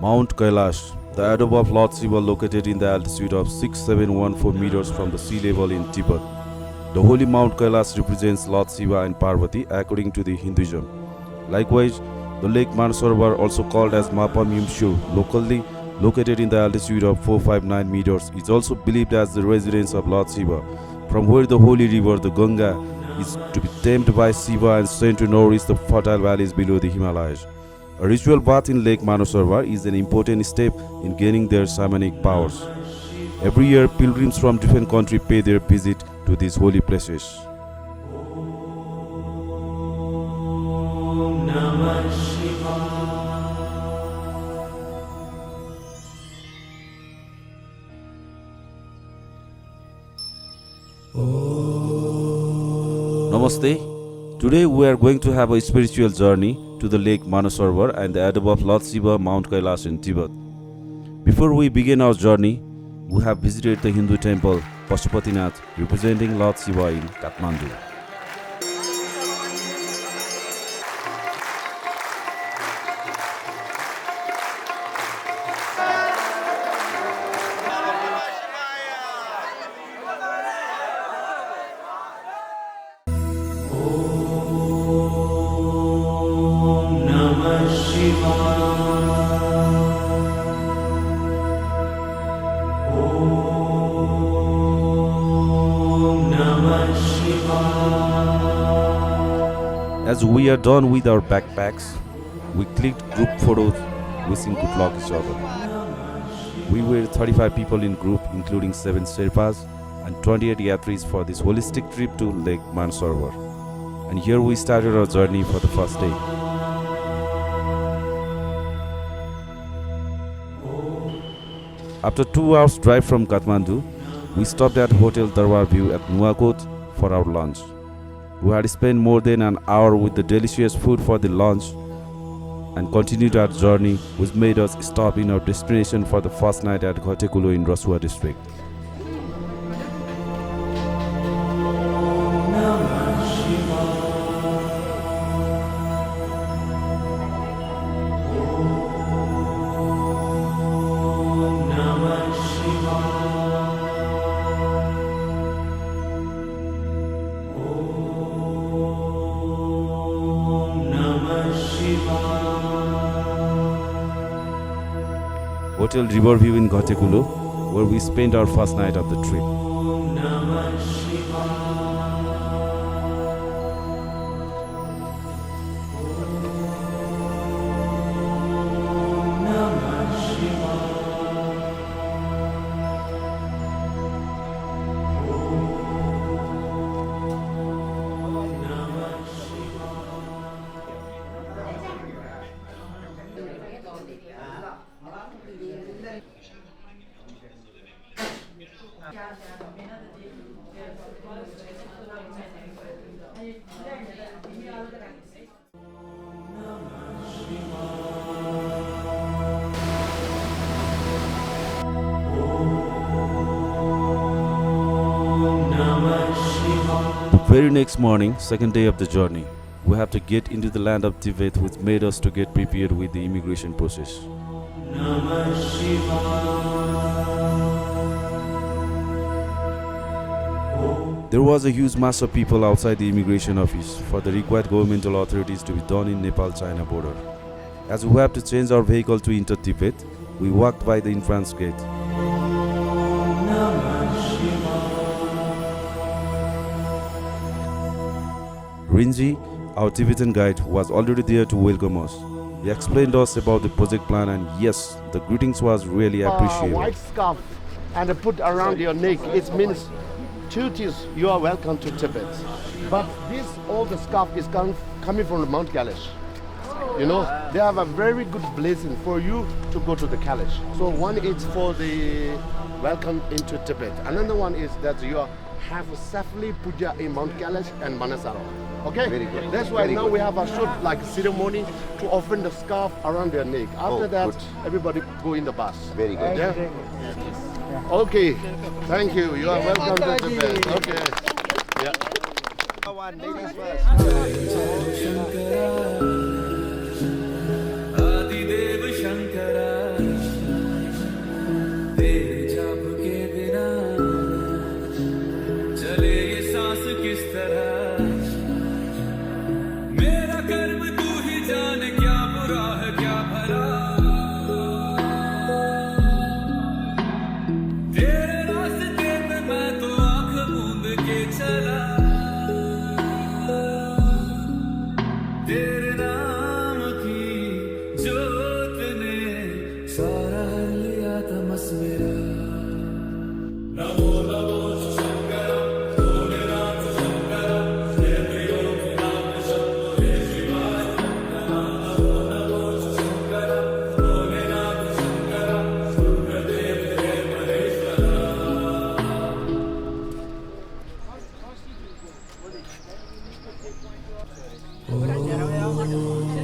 Mount Kailash, the abode of Lord Shiva, located in the altitude of 6714 meters from the sea level in Tibet. The holy Mount Kailash represents Lord Shiva and Parvati according to the Hinduism. Likewise, the lake Manasarovar, also called as Mapa Myumshu, locally located in the altitude of 459 meters, is also believed as the residence of Lord Shiva, from where the holy river, the Ganga, is to be tamed by Shiva and sent to nourish the fertile valleys below the Himalayas. A ritual bath in Lake Manasarovar is an important step in gaining their shamanic powers. Every year, pilgrims from different countries pay their visit to these holy places. Namaste. Today we are going to have a spiritual journey to the lake Manasarovar and the abode of Lord Shiva, Mount Kailash in Tibet. Before we begin our journey, we have visited the Hindu temple Pashupatinath, representing Lord Shiva in Kathmandu. As we are done with our backpacks, we clicked group photos wishing good luck each other. We were 35 people in group, including 7 Sherpas and 28 Yatris for this holistic trip to Lake Mansarovar. And here we started our journey for the first day. After 2 hours drive from Kathmandu, we stopped at Hotel Darbar View at Nuwakot for our lunch. We had spent more than an hour with the delicious food for the lunch and continued our journey, which made us stop in our destination for the first night at Ghatekulu in Rasua district. Hotel Riverview in Ghatekulu, where we spent our first night of the trip. The very next morning, second day of the journey, we have to get into the land of Tibet, which made us to get prepared with the immigration process. There was a huge mass of people outside the immigration office for the required governmental authorities to be done in Nepal-China border. As we have to change our vehicle to enter Tibet, we walked by the entrance gate. Rinji, our Tibetan guide, was already there to welcome us. He explained us about the project plan, and yes, the greetings was really appreciated. White scarf and put around your neck, it means two things. You are welcome to Tibet. But this, all the scarf is coming from Mount Kailash. You know, they have a very good blessing for you to go to the Kailash. So one is for the welcome into Tibet. Another one is that you have safely puja in Mount Kailash and Manasarovar. Okay? Very good. That's why Very now good. we have a short like ceremony to open the scarf around their neck. After that, good. everybody go in the bus. Very good. Yeah? Okay. Thank you. You are welcome to Tibet. Okay. Yeah. Ladies first.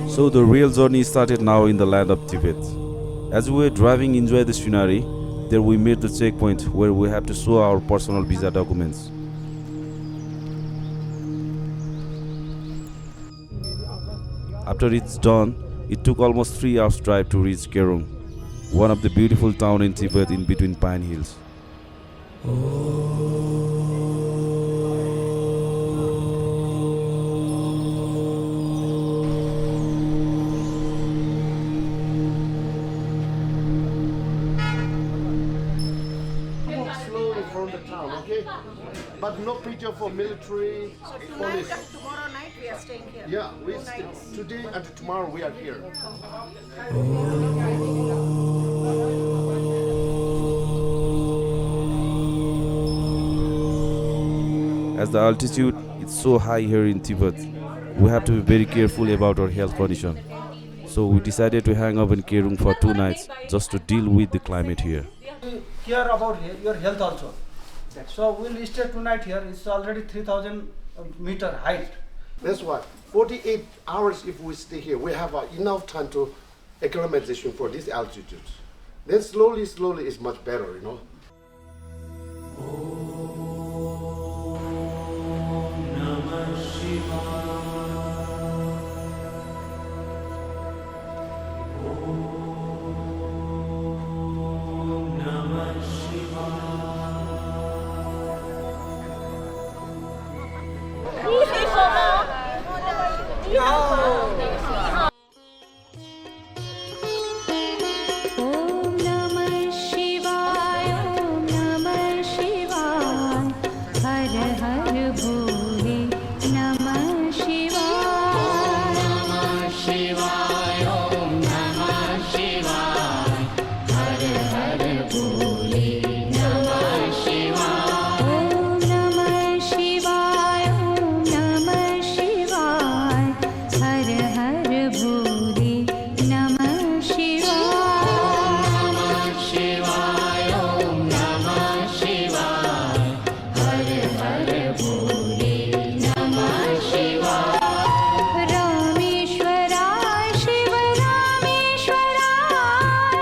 So the real journey started now in the land of Tibet. As we were driving enjoy the scenery, there we made the checkpoint where we have to show our personal visa documents. After it's done, it took almost 3 hours drive to reach Kyirong, one of the beautiful town in Tibet in between pine hills. Slowly from the town, okay? But no picture for military police. Tomorrow night we are staying here. Yeah, today and tomorrow we are here. As the altitude is so high here in Tibet, we have to be very careful about our health condition. So we decided to hang up in Kyirong for 2 nights just to deal with the climate here. Care about your health also. So we'll stay tonight here. It's already 3,000 meter height. That's why 48 hours if we stay here, we have enough time to acclimatization for this altitude. Then slowly is much better, you know. Om Namah Shivaya, Om Namah Shivaya, Har Har Bole, Namah Shivaya, Namah Shivaya, Om Namah Shivaya, Har Har Bole, Namah Shivaya, Om Namah Shivaya, Om Namah Shivaya, Har Har Bole, Namah Shivaya. रामेश्वराय Shiv रामेश्वराय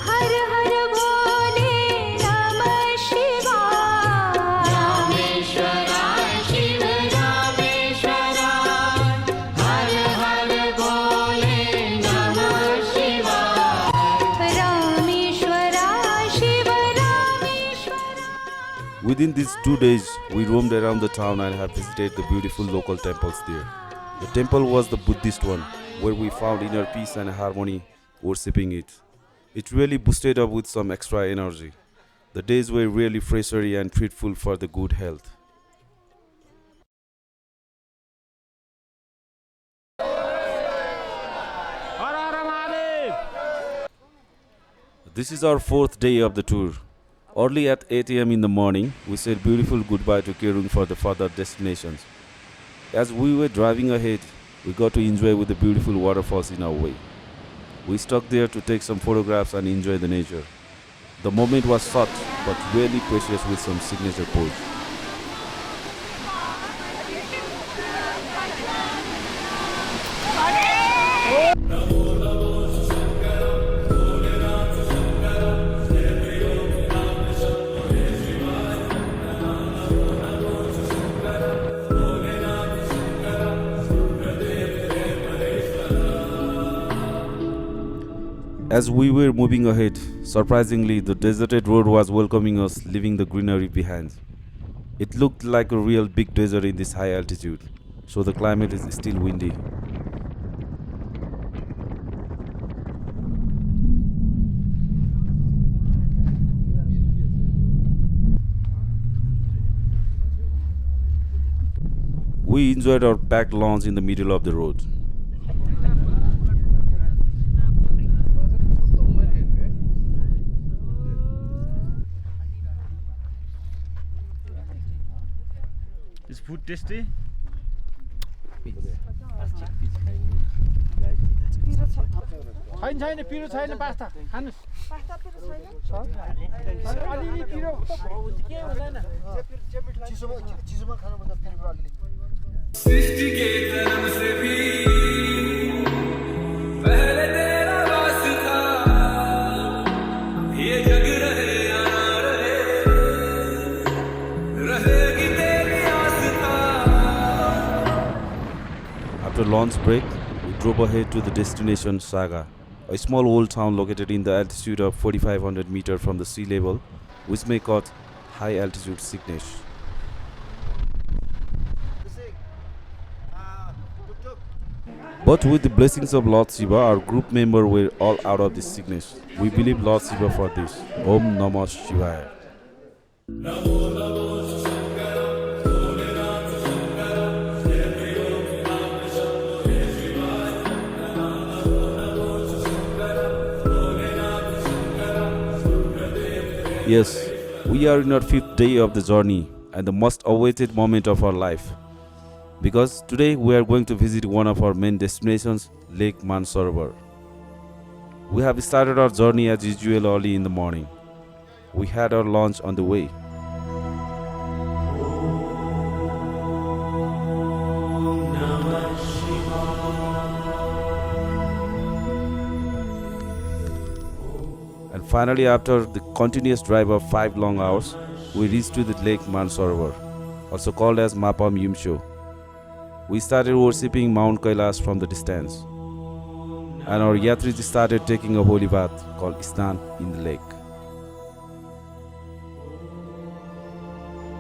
हर हर भोले नमः शिवाय रामेश्वराय शिव रामेश्वराय हर हर भोले नमः शिवाय रामेश्वराय Shiv रामेश्वराय. Within these 2 days, we roamed around the town and have visited the beautiful local temples there. The temple was the Buddhist one, where we found inner peace and harmony worshipping it. It really boosted up with some extra energy. The days were really fresher and fruitful for the good health. This is our 4th day of the tour. Early at 8 a.m. in the morning, we said beautiful goodbye to Kyirong for the further destinations. As we were driving ahead, we got to enjoy with the beautiful waterfalls in our way. We stuck there to take some photographs and enjoy the nature. The moment was short but really precious with some signature pose. As we were moving ahead, surprisingly, the deserted road was welcoming us, leaving the greenery behind. It looked like a real big desert in this high altitude, so the climate is still windy. We enjoyed our packed lounge in the middle of the road. food tasty? छैन पिरो छैन pasta खानुस् अलिअलि पिरो के हुँदैन चिसोमा खानुभन्दा पिरो अलिअलि सृष्टि के कर्म से भी पहले तेरा वास था ये जग रहे या ना रहेगी तेरी आस्था. After lunch break, we drove ahead to the destination Saga, a small old town located in the altitude of 4,500 meters from the sea level, which may cause high altitude sickness. But with the blessings of Lord Shiva, our group members were all out of this sickness. We believe Lord Shiva for this. Om Namah Shivaya. Yes, we are in our 5th day of the journey and the most awaited moment of our life. Because today we are going to visit one of our main destinations, Lake Mansarovar. We have started our journey as usual early in the morning. We had our lunch on the way. And finally, after the continuous drive of 5 long hours, we reached to the Lake Mansarovar, also called as Mapam Yumsho. We started worshipping Mount Kailash from the distance, and our yatris started taking a holy bath called Snan in the lake.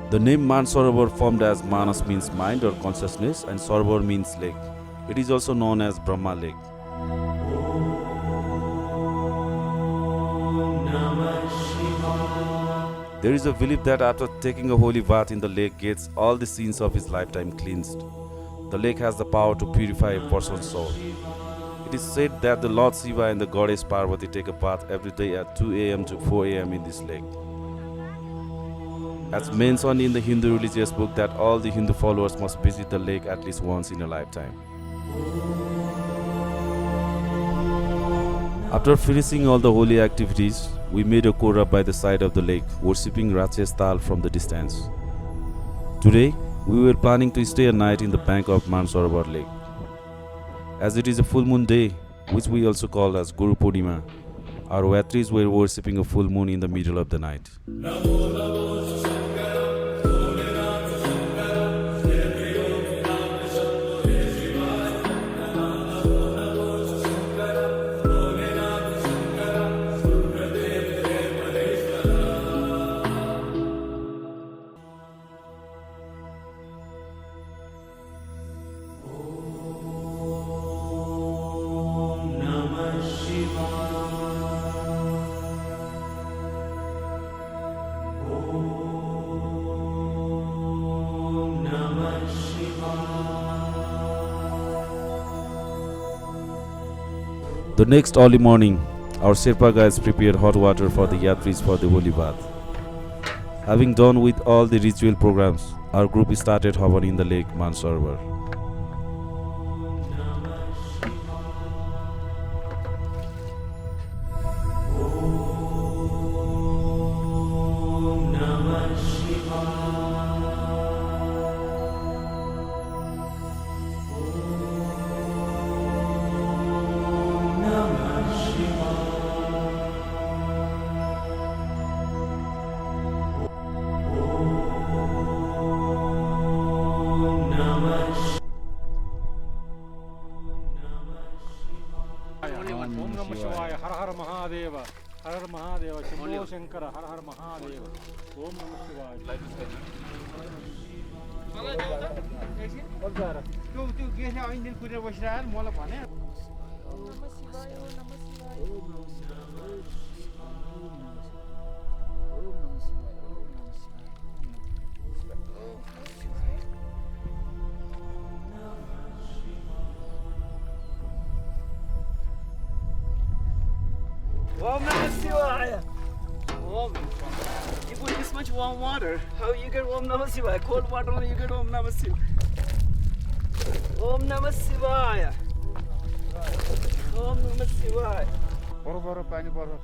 The name Mansarovar formed as Manas means mind or consciousness and Sarovar means lake. It is also known as Brahma Lake. There is a belief that after taking a holy bath in the lake gets all the sins of his lifetime cleansed. The lake has the power to purify a person's soul. It is said that the Lord Shiva and the goddess Parvati take a bath every day at 2 a.m. to 4 a.m. in this lake. As mentioned in the Hindu religious book that all the Hindu followers must visit the lake at least once in a lifetime. After finishing all the holy activities, we made a Kora by the side of the lake, worshipping Raches Tal from the distance. Today, we were planning to stay a night in the bank of Mansarovar Lake. As it is a full moon day, which we also call as Guru Purnima, our yatris were worshipping a full moon in the middle of the night. The next early morning, our Sherpa guides prepared hot water for the yatris for the holy bath. Having done with all the ritual programs, our group started hovering in the lake Mansarovar. Om Namah Shivaya, Har Har Mahadeva, Har Har Mahadeva, Shambho Shankara, Har Har Mahadeva. Om Namah Shivaya. त्यो गेसले ऐनदिन कुरेर बसिरहेको मलाई भने ओम नमः शिवाय ओम put this much warm water. How you get Om Namah Shivaya? Cold water only you get Om Namah Shivaya. Om Namah Shivaya. Om Namah Shivaya. बरु पानी पर्छ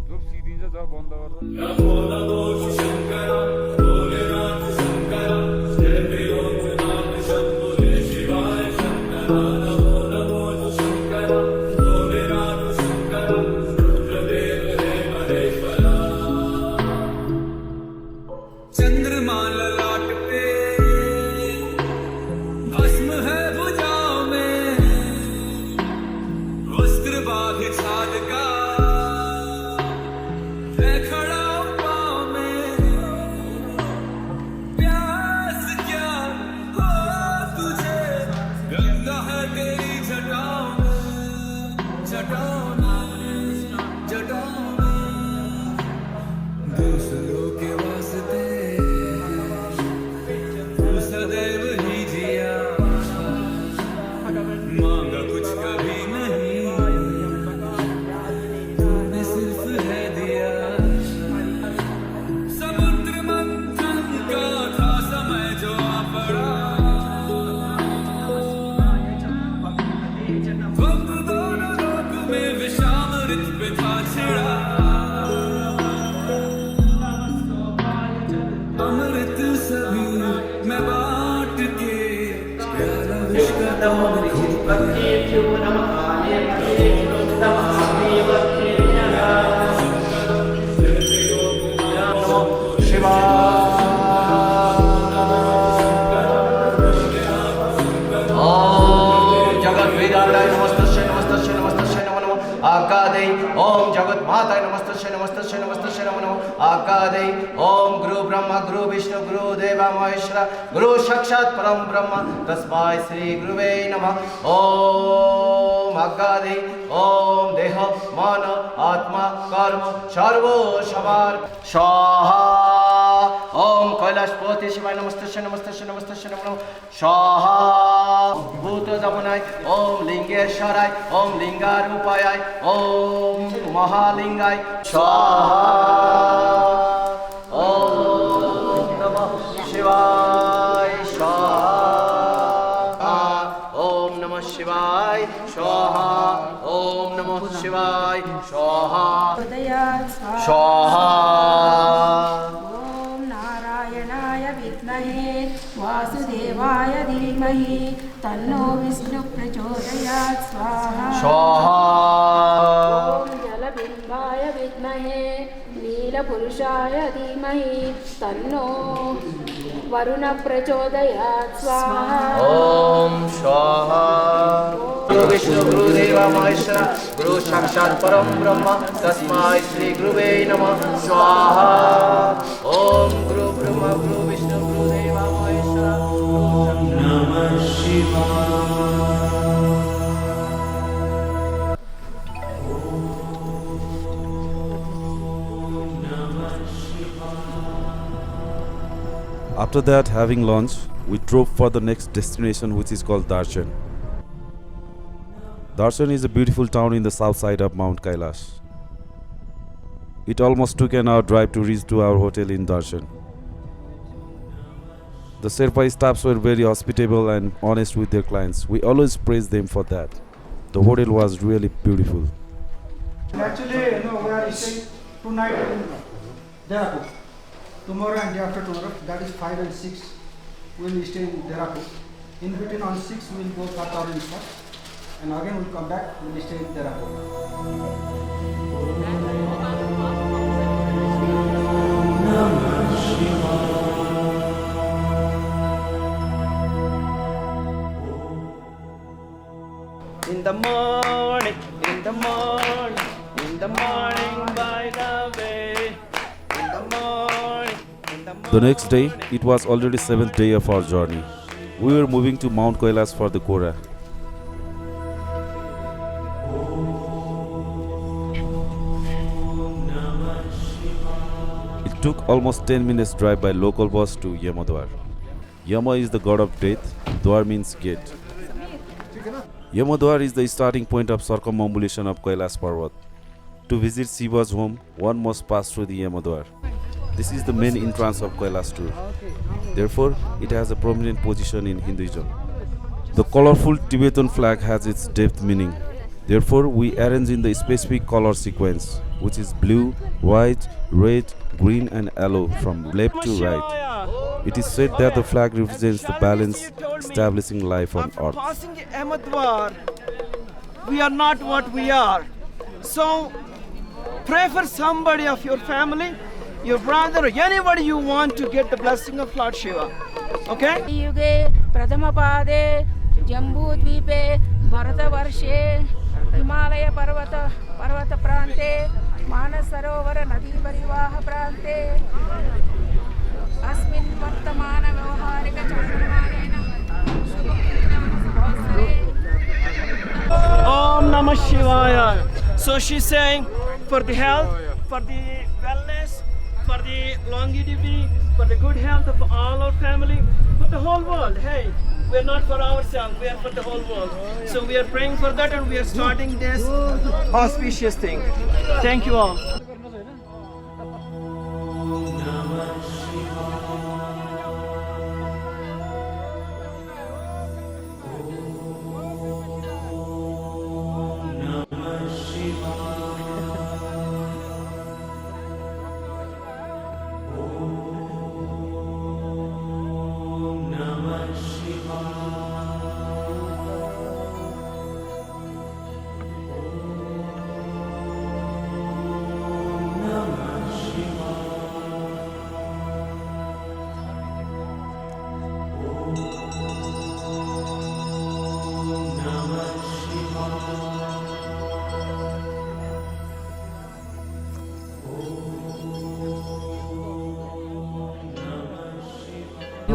जो सिदिन्छ जब बन्द गर्छ चंद्रमा ललाट पे भस्म है भुजाओं में वस्त्र बांध छाल का है खड़ा पाँव में प्यास क्या हो तुझे गंगा है तेरी जटाओं में जटाओं में जटाओं में दूसरों के वास्ते सदैव ही जिया मांगा कुछ कभी नहीं तूने सिर्फ है दिया समुद्र मंथन का था समय जो आ पड़ा वक्त दोनों लोक में विषामृत पे था छिड़ा अमृत सभी मैं बांट के प्यारा विश्व का आकादे ओम जगत माता नमस्तस्यै नमस्तस्यै नमस्तस्यै नमो नमः आकादे ओम गुरु ब्रह्मा गुरु विष्णु गुरु देवा महेश्वर गुरु साक्षात् परम ब्रह्म तस्मै श्री गुरुवे नमः ओम आकादे ओम देह मन आत्मा कर्म सर्व सवार स्वाहा ओम कैलाशपति शिवाय नमस्तस्यै नमस्तस्यै नमस्तस्यै नमो नमः स्वाहा भूत दमनाय ओम लिंगेश्वराय ओम लिंगारूपाय ओम महालिंगाय स्वाहा ओम नमः शिवाय स्वाहा ओम नमः शिवाय स्वाहा ओम नमः शिवाय स्वाहा स्वाहा ओम नारायणाय विद्महे वासुदेवाय धीमहि तन्नो विष्णु प्रचोदयात् स्वाहा स्वाहा ओम जलबिंबाय विद्महे नीलपुरुषाय धीमहि तन्नो वरुण प्रचोदयात् स्वाहा ओम स्वाहा गुरु विष्णु गुरुदेव महेश्वर गुरु साक्षात् परम ब्रह्म तस्मै श्री गुरुवे नमः स्वाहा ओम गुरु ब्रह्मा गुरु विष्णु गुरुदेव महेश्वर नमः शिवाय After that, having lunch, we drove for the next destination, which is called Darshan. Darshan is a beautiful town in the south side of Mount Kailash. It almost took an hour drive to reach to our hotel in Darshan. The Sherpa staffs were very hospitable and honest with their clients. We always praise them for that. The hotel was really beautiful. Actually, we are staying tonight in Dirapuk. Tomorrow and day after tomorrow, that is 5 and 6, we will stay in Dirapuk. In between on 6, we will go Katarin spot. And again we will come back, we will stay in Dirapuk. In the morning, in the morning, in the morning by the way. In the morning, in the morning. The next day, it was already 7th day of our journey. We were moving to Mount Kailash for the Kora. It took almost 10 minutes drive by local bus to Yamadwar. Yama is the god of death, Dwar means gate. Yamadwar is the starting point of circumambulation of Kailash Parvat. To visit Shiva's home, one must pass through the Yamadwar. This is the main entrance of Kailash tour. Therefore, it has a prominent position in Hinduism. The colorful Tibetan flag has its depth meaning. Therefore, we arrange in the specific color sequence, which is blue, white, red, green and yellow from left to right. It is said that the flag represents the balance, establishing life on After earth. passing Ahmedwar, we are not what we are. So pray for somebody of your family, your brother, or anybody you want to get the blessing of Lord Shiva. Okay? युगे प्रथमपादे जम्बूद्वीपे भरतवर्षे हिमालयपर्वतप्रान्ते मानसरोवर नदीपरिवाहप्रान्ते अस्मिन् वर्तमानव्यवहारिकचान्द्रमानेन शुभकृतनामसंवत्सरे Om Namah Shivaya. So she's saying for the health, for the wellness, for the longevity, for the good health of all our family, for the whole world. Hey, we're not for ourselves, we are for the whole world. So we are praying for that and we are starting this auspicious thing. Thank you all.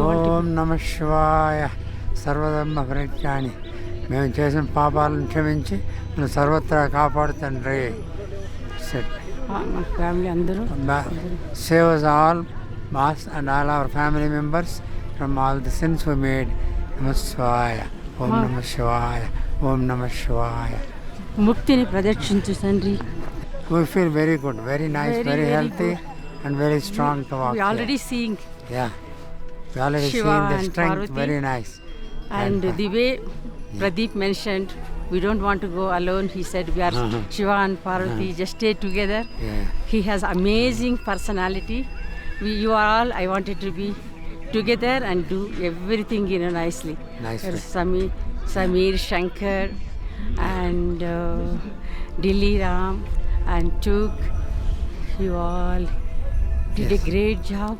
ఓం నమ శివాయ సర్వధర్మ పరిత్యాని మేము చేసిన పాపాలను క్షమించి మనం సర్వత్రా కాపాడు తండ్రి ఫ్యామిలీ అందరూ save all mass and all our family members from all the sins we made నమ శివాయ ఓం నమ శివాయ ఓం నమ శివాయ ముక్తిని ప్రదర్శించు తండ్రి. We feel very good, very nice, very healthy and very strong to walk We already seeing Yeah. We already Shiva seen the and strength, Parvati. very nice. and the way Pradeep mentioned, we don't want to go alone. He said we are Shiva and Parvati, just stay together. Yeah. He has amazing personality. You are all, I wanted to be together and do everything nicely. Nice There way. is Samir, Shankar and Dilli Ram and Chuk. You all did a great job.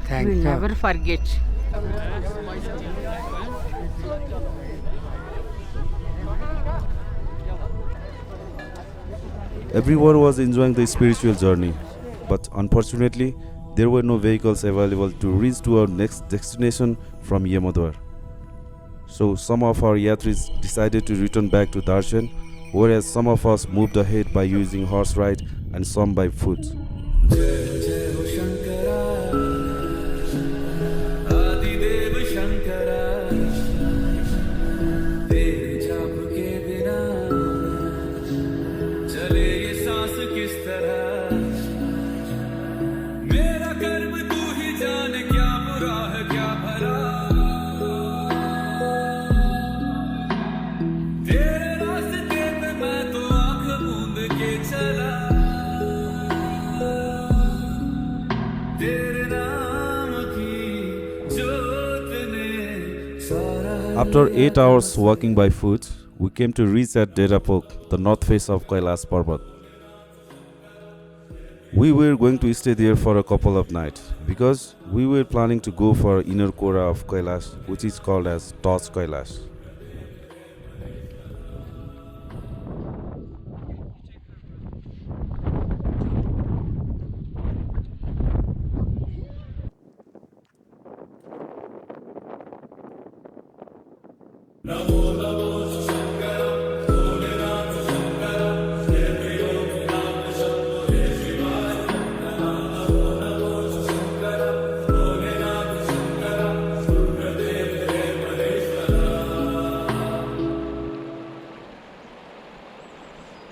Thank We'll you. never forget. Everyone was enjoying the spiritual journey, but unfortunately, there were no vehicles available to reach to our next destination from Yamadwar. So some of our yatris decided to return back to darshan, whereas some of us moved ahead by using horse ride and some by foot. आदिदेव Shankara तेरे जाप के बिना चले ये सांस किस तरह मेरा कर्म तू ही जाने क्या बुरा है क्या भला तेरे रास्ते पे मैं तो आंख मूंद के चला तेरे नाम की जोत ने सारा After 8 hours walking by foot, we came to reach at Dirapuk, the north face of Kailash Parbat. We were going to stay there for a couple of nights because we were planning to go for Inner Kora of Kailash, which is called as Torch Kailash.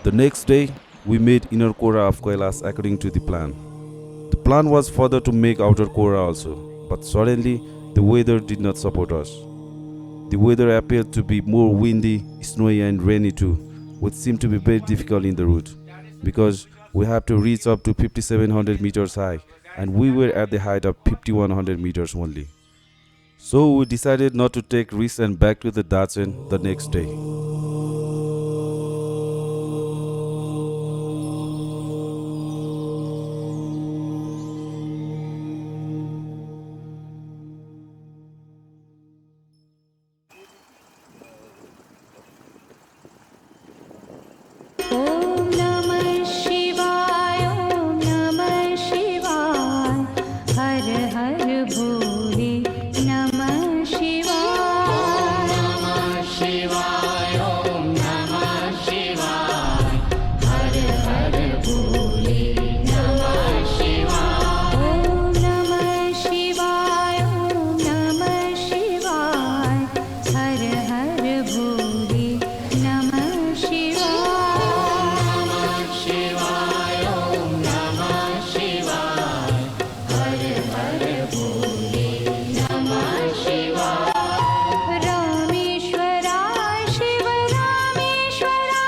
The next day, we made Inner Kora of Kailash according to the plan. The plan was further to make Outer Kora also, but suddenly the weather did not support us. The weather appeared to be more windy, snowy and rainy too, which seemed to be very difficult in the route, because we have to reach up to 5700 meters high and we were at the height of 5100 meters only. So we decided not to take risks and back to the darshan the next day. Om Namah Shivaya, Om Namah Shivaya, Har Har Bhole Namah Shivaya. Namah Shivaya, Om Namah Shivaya, Har Har Bhole Namah Shivaya. Om Namah Shivaya, Om Namah Shivaya, Har Har Bhole Namah Shivaya. रामेश्वराय Shiv रामेश्वराय,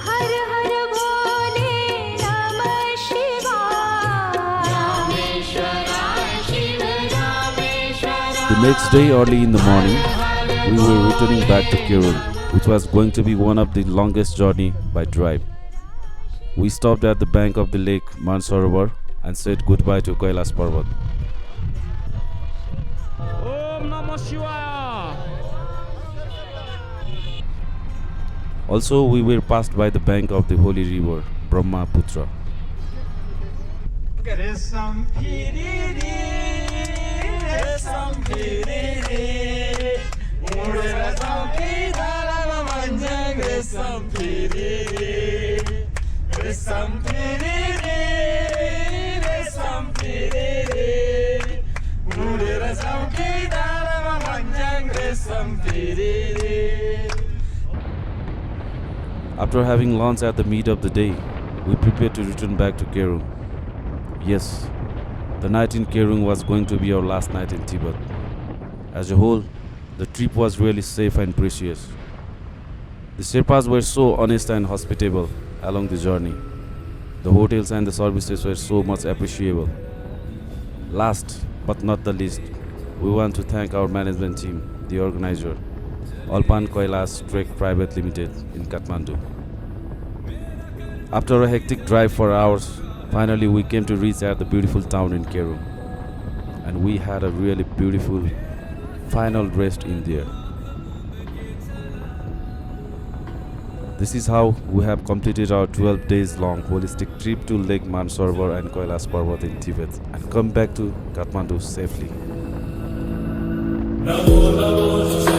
हर हर भोले नमः शिवाय. रामेश्वराय Shiv रामेश्वराय. The next day, early in the morning, we were returning back to Kyirong, which was going to be one of the longest journey by drive. We stopped at the bank of the lake Mansarovar and said goodbye to Kailash Parvat. Om Namah Shivaya. Also, we were passed by the bank of the holy river Brahmaputra. After having lunch at the meet of the day, we prepared to return back to Kyirong. Yes, the night in Kyirong was going to be our last night in Tibet. As a whole, the trip was really safe and precious. The Sherpas were so honest and hospitable along the journey. The hotels and the services were so much appreciable. Last but not the least, we want to thank our management team, the organizer, Alpan Kailash Trek Private Limited in Kathmandu. After a hectic drive for hours, finally we came to reach at the beautiful town in Kyirong, and we had a really beautiful final rest in there. This is how we have completed our 12 days long holistic trip to Lake Mansarovar and Kailash Parvat in Tibet and come back to Kathmandu safely. Namo Namo